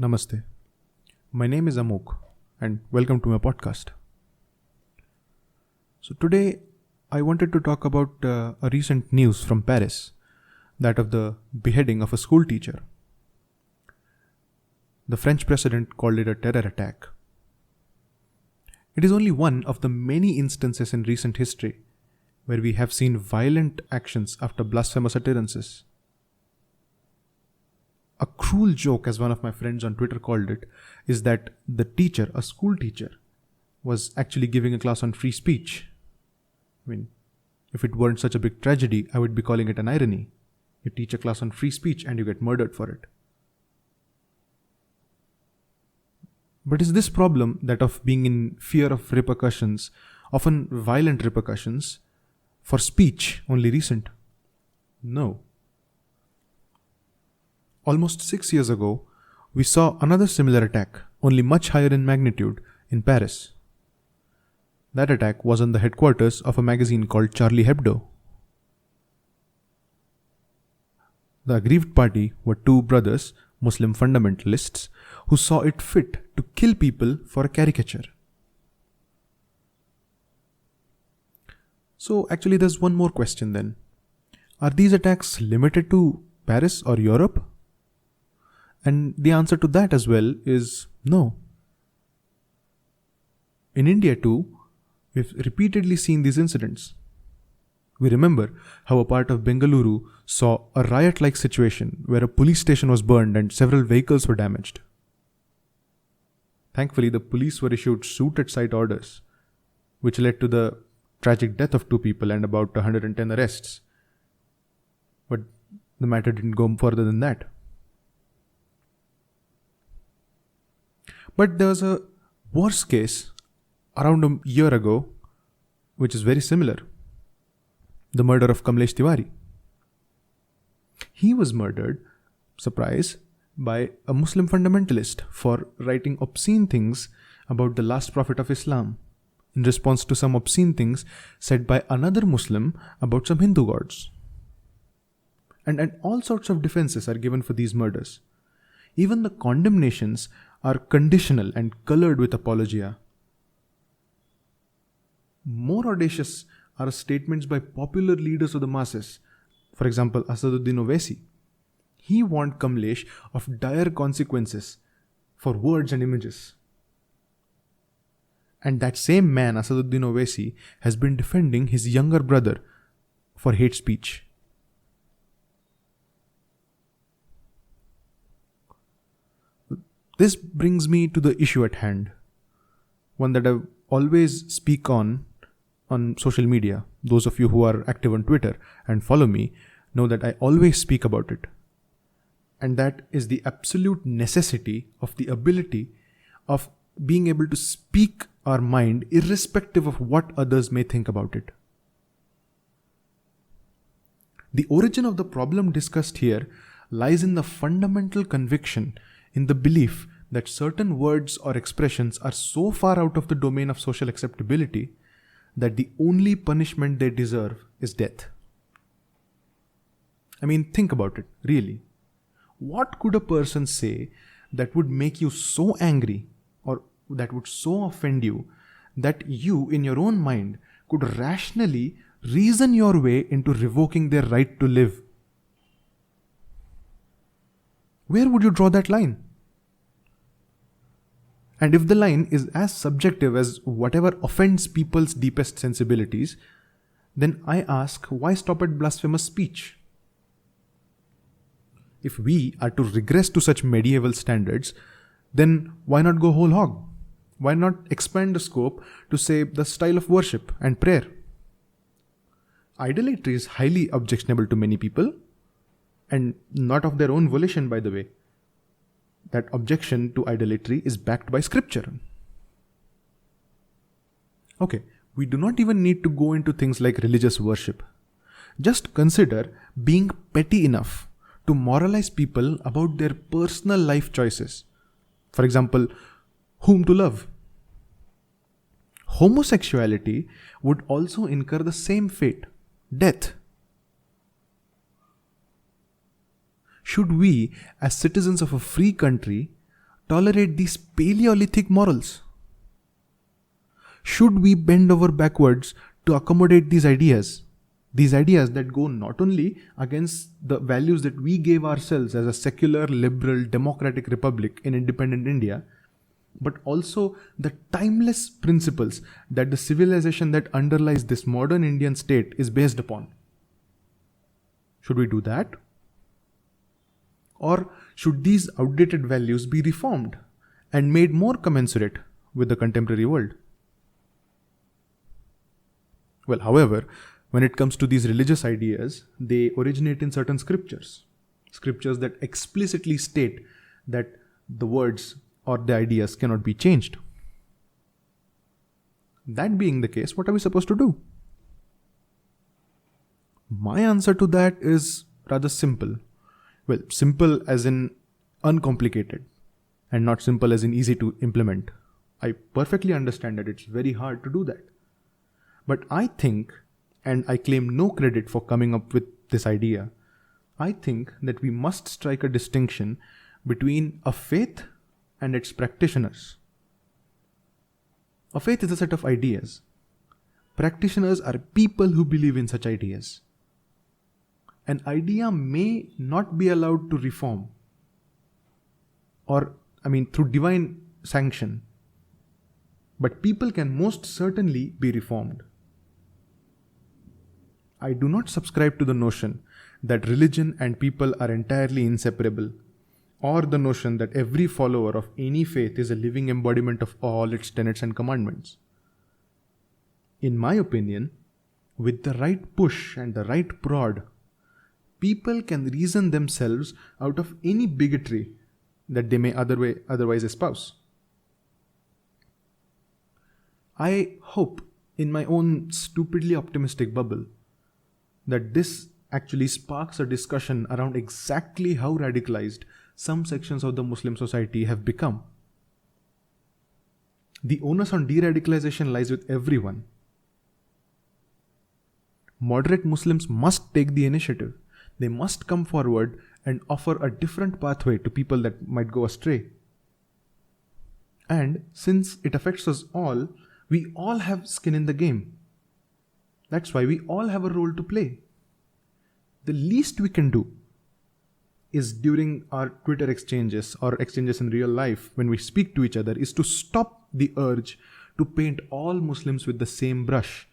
Namaste. My name is Amok and welcome to my podcast. So today I wanted to talk about a recent news from Paris, that of the beheading of a school teacher. The French president called it a terror attack. It is only one of the many instances in recent history where we have seen violent actions after blasphemous utterances. A cruel joke, as one of my friends on Twitter called it, is that the teacher, a school teacher, was actually giving a class on free speech. I mean, if it weren't such a big tragedy, I would be calling it an irony. You teach a class on free speech and you get murdered for it. But is this problem, that of being in fear of repercussions, often violent repercussions, for speech only recent? No. Almost 6 years ago, we saw another similar attack, only much higher in magnitude, in Paris. That attack was on the headquarters of a magazine called Charlie Hebdo. The aggrieved party were two brothers, Muslim fundamentalists, who saw it fit to kill people for a caricature. So actually there's one more question then. Are these attacks limited to Paris or Europe? And the answer to that as well is no. In India too, we've repeatedly seen these incidents. We remember how a part of Bengaluru saw a riot-like situation where a police station was burned and several vehicles were damaged. Thankfully, the police were issued shoot-at-sight orders, which led to the tragic death of 2 people and about 110 arrests. But the matter didn't go further than that. But there was a worse case around a year ago, which is very similar. The murder of Kamlesh Tiwari. He was murdered, surprise, by a Muslim fundamentalist for writing obscene things about the last prophet of Islam in response to some obscene things said by another Muslim about some Hindu gods. And all sorts of defenses are given for these murders. Even the condemnations are conditional and colored with apologia. More audacious are statements by popular leaders of the masses. For example, Asaduddin Owaisi. He warned Kamlesh of dire consequences for words and images. And that same man, Asaduddin Owaisi, has been defending his younger brother for hate speech. This brings me to the issue at hand, one that I always speak on social media. Those of you who are active on Twitter and follow me know that I always speak about it. And that is the absolute necessity of the ability of being able to speak our mind irrespective of what others may think about it. The origin of the problem discussed here lies in the fundamental conviction, in the belief that certain words or expressions are so far out of the domain of social acceptability that the only punishment they deserve is death. I mean, think about it, really. What could a person say that would make you so angry or that would so offend you that you, in your own mind, could rationally reason your way into revoking their right to live? Where would you draw that line? And if the line is as subjective as whatever offends people's deepest sensibilities, then I ask, why stop at blasphemous speech? If we are to regress to such medieval standards, then why not go whole hog? Why not expand the scope to say the style of worship and prayer? Idolatry is highly objectionable to many people, and not of their own volition, by the way. That objection to idolatry is backed by scripture. Okay, we do not even need to go into things like religious worship. Just consider being petty enough to moralize people about their personal life choices. For example, whom to love. Homosexuality would also incur the same fate, death. Should we, as citizens of a free country, tolerate these Paleolithic morals? Should we bend over backwards to accommodate these ideas? These ideas that go not only against the values that we gave ourselves as a secular, liberal, democratic republic in independent India, but also the timeless principles that the civilization that underlies this modern Indian state is based upon. Should we do that? Or should these outdated values be reformed and made more commensurate with the contemporary world? Well, however, when it comes to these religious ideas, they originate in certain scriptures. Scriptures that explicitly state that the words or the ideas cannot be changed. That being the case, what are we supposed to do? My answer to that is rather simple. Well, simple as in uncomplicated, and not simple as in easy to implement. I perfectly understand that it's very hard to do that. But I think, and I claim no credit for coming up with this idea, I think that we must strike a distinction between a faith and its practitioners. A faith is a set of ideas. Practitioners are people who believe in such ideas. An idea may not be allowed to reform, through divine sanction, but people can most certainly be reformed. I do not subscribe to the notion that religion and people are entirely inseparable, or the notion that every follower of any faith is a living embodiment of all its tenets and commandments. In my opinion, with the right push and the right prod, people can reason themselves out of any bigotry that they may otherwise espouse. I hope, in my own stupidly optimistic bubble, that this actually sparks a discussion around exactly how radicalized some sections of the Muslim society have become. The onus on deradicalization lies with everyone. Moderate Muslims must take the initiative. They must come forward and offer a different pathway to people that might go astray. And since it affects us all, we all have skin in the game. That's why we all have a role to play. The least we can do is during our Twitter exchanges or exchanges in real life when we speak to each other is to stop the urge to paint all Muslims with the same brush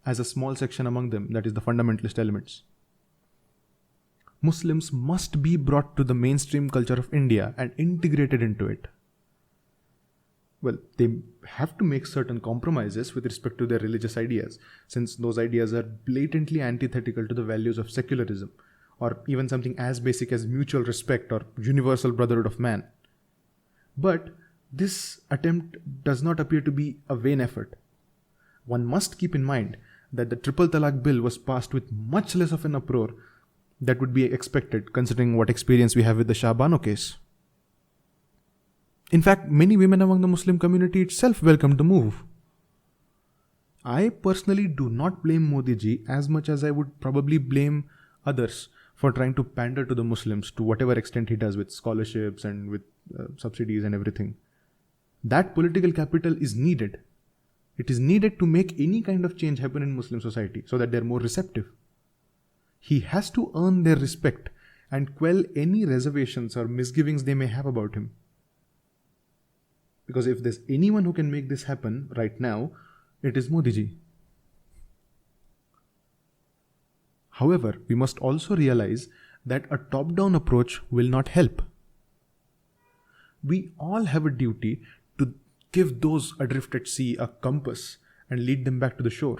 as a small section among them, that is the fundamentalist elements. Muslims must be brought to the mainstream culture of India and integrated into it. Well, they have to make certain compromises with respect to their religious ideas, since those ideas are blatantly antithetical to the values of secularism, or even something as basic as mutual respect or universal brotherhood of man. But this attempt does not appear to be a vain effort. One must keep in mind that the Triple Talaq bill was passed with much less of an uproar that would be expected considering what experience we have with the Shah Bano case. In fact, many women among the Muslim community itself welcomed the move. I personally do not blame Modi ji as much as I would probably blame others for trying to pander to the Muslims to whatever extent he does with scholarships and with subsidies and everything. That political capital is needed. It is needed to make any kind of change happen in Muslim society so that they are more receptive. He has to earn their respect and quell any reservations or misgivings they may have about him. Because if there's anyone who can make this happen right now, it is Modi ji. However, we must also realize that a top-down approach will not help. We all have a duty to give those adrift at sea a compass and lead them back to the shore.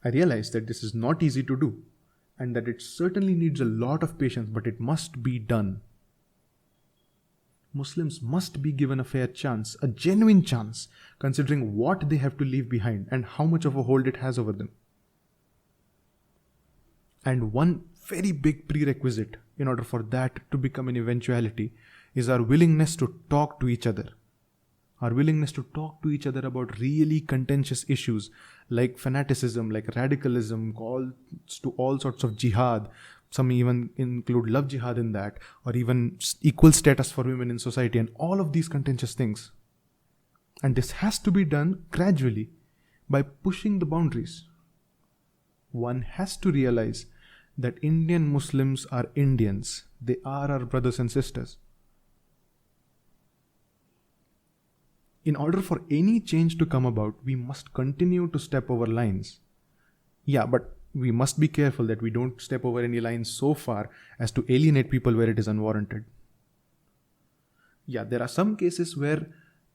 I realize that this is not easy to do and that it certainly needs a lot of patience, but it must be done. Muslims must be given a fair chance, a genuine chance, considering what they have to leave behind and how much of a hold it has over them. And one very big prerequisite in order for that to become an eventuality is our willingness to talk to each other. Our willingness to talk to each other about really contentious issues like fanaticism, like radicalism, calls to all sorts of jihad, Some even include love jihad in that, or even equal status for women in society, and all of these contentious things. And this has to be done gradually by pushing the boundaries. One has to realize that Indian Muslims are Indians. They are our brothers and sisters. In order for any change to come about, we must continue to step over lines. Yeah, but we must be careful that we don't step over any lines so far as to alienate people where it is unwarranted. Yeah, there are some cases where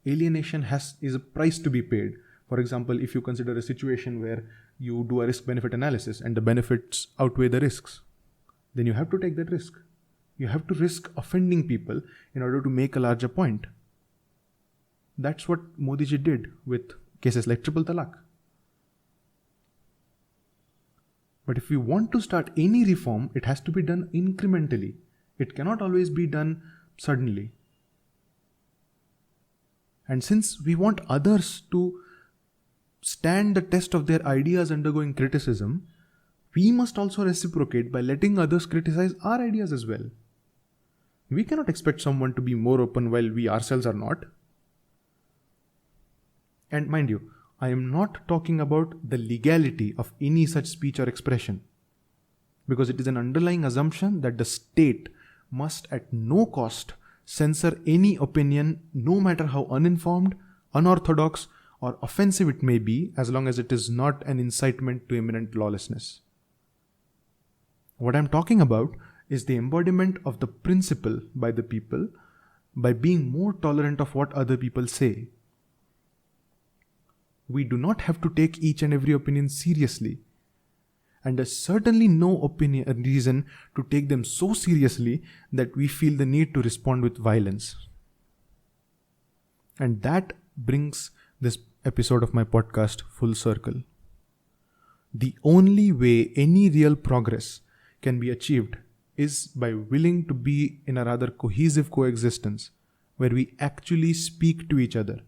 alienation is a price to be paid. For example, if you consider a situation where you do a risk-benefit analysis and the benefits outweigh the risks, then you have to take that risk. You have to risk offending people in order to make a larger point. That's what Modi ji did with cases like triple talaq. But if we want to start any reform, it has to be done incrementally. It cannot always be done suddenly. And since we want others to stand the test of their ideas undergoing criticism, we must also reciprocate by letting others criticize our ideas as well. We cannot expect someone to be more open while we ourselves are not. And mind you, I am not talking about the legality of any such speech or expression, because it is an underlying assumption that the state must at no cost censor any opinion, no matter how uninformed, unorthodox, or offensive it may be, as long as it is not an incitement to imminent lawlessness. What I am talking about is the embodiment of the principle by the people by being more tolerant of what other people say. We do not have to take each and every opinion seriously. And there's certainly no reason to take them so seriously that we feel the need to respond with violence. And that brings this episode of my podcast full circle. The only way any real progress can be achieved is by willing to be in a rather cohesive coexistence where we actually speak to each other.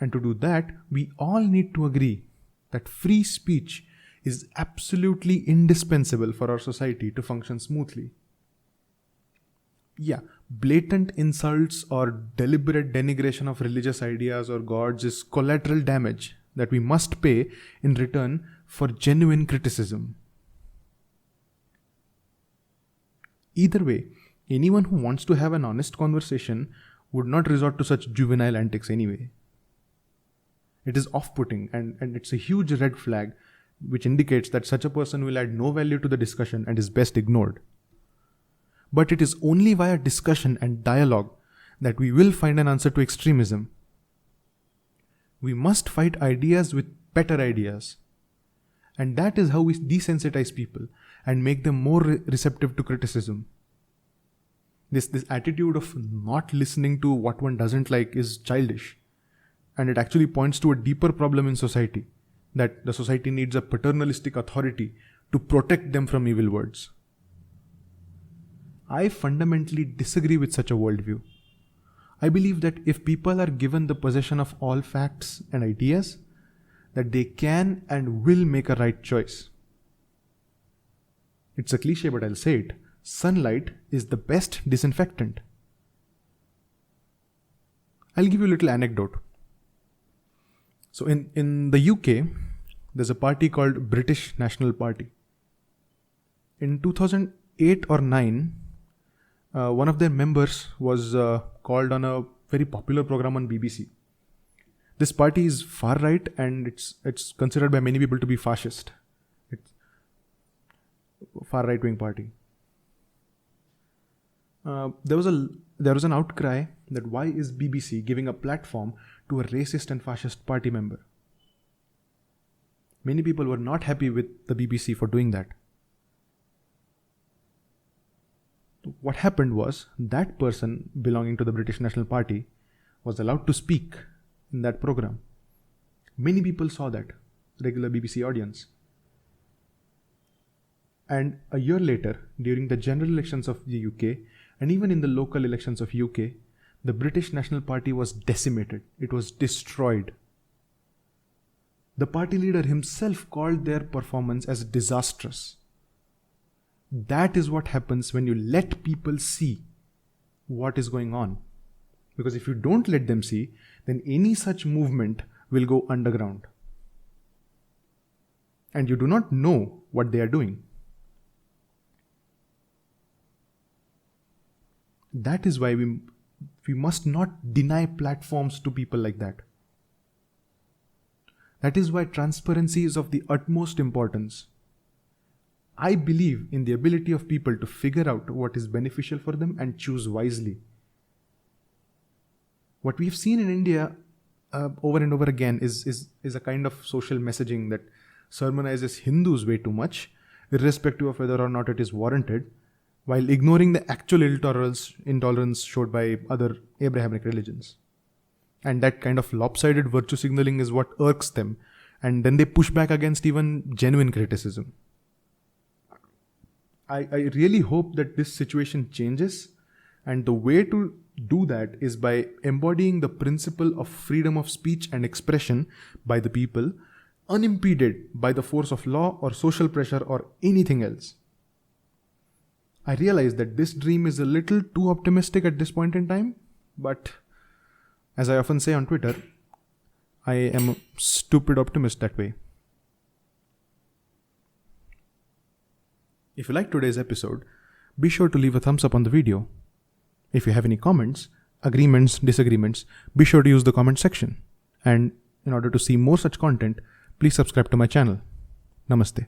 And to do that, we all need to agree that free speech is absolutely indispensable for our society to function smoothly. Yeah, blatant insults or deliberate denigration of religious ideas or gods is collateral damage that we must pay in return for genuine criticism. Either way, anyone who wants to have an honest conversation would not resort to such juvenile antics anyway. It is off-putting and it's a huge red flag which indicates that such a person will add no value to the discussion and is best ignored. But it is only via discussion and dialogue that we will find an answer to extremism. We must fight ideas with better ideas. And that is how we desensitize people and make them more receptive to criticism. This attitude of not listening to what one doesn't like is childish. And it actually points to a deeper problem in society, that the society needs a paternalistic authority to protect them from evil words. I fundamentally disagree with such a worldview. I believe that if people are given the possession of all facts and ideas, that they can and will make a right choice. It's a cliche, but I'll say it. Sunlight is the best disinfectant. I'll give you a little anecdote. So in the UK, there's a party called British National Party. In 2008 or 9, one of their members was called on a very popular program on BBC. This party is far right and it's considered by many people to be fascist. It's a far right wing party. There was an outcry that why is BBC giving a platform to a racist and fascist party member? Many people were not happy with the BBC for doing that. What happened was that person belonging to the British National Party was allowed to speak in that program. Many people saw that, regular BBC audience. And a year later, during the general elections of the UK, and even in the local elections of UK, the British National Party was decimated. It was destroyed. The party leader himself called their performance as disastrous. That is what happens when you let people see what is going on. Because if you don't let them see, then any such movement will go underground. And you do not know what they are doing. That is why we must not deny platforms to people like that. That is why transparency is of the utmost importance. I believe in the ability of people to figure out what is beneficial for them and choose wisely. What we've seen in India over and over again is a kind of social messaging that sermonizes Hindus way too much, irrespective of whether or not it is warranted, while ignoring the actual intolerance showed by other Abrahamic religions. And that kind of lopsided virtue signaling is what irks them, and then they push back against even genuine criticism. I really hope that this situation changes, and the way to do that is by embodying the principle of freedom of speech and expression by the people, unimpeded by the force of law or social pressure or anything else. I realize that this dream is a little too optimistic at this point in time, but as I often say on Twitter, I am a stupid optimist that way. If you liked today's episode, be sure to leave a thumbs up on the video. If you have any comments, agreements, disagreements, be sure to use the comment section. And in order to see more such content, please subscribe to my channel. Namaste.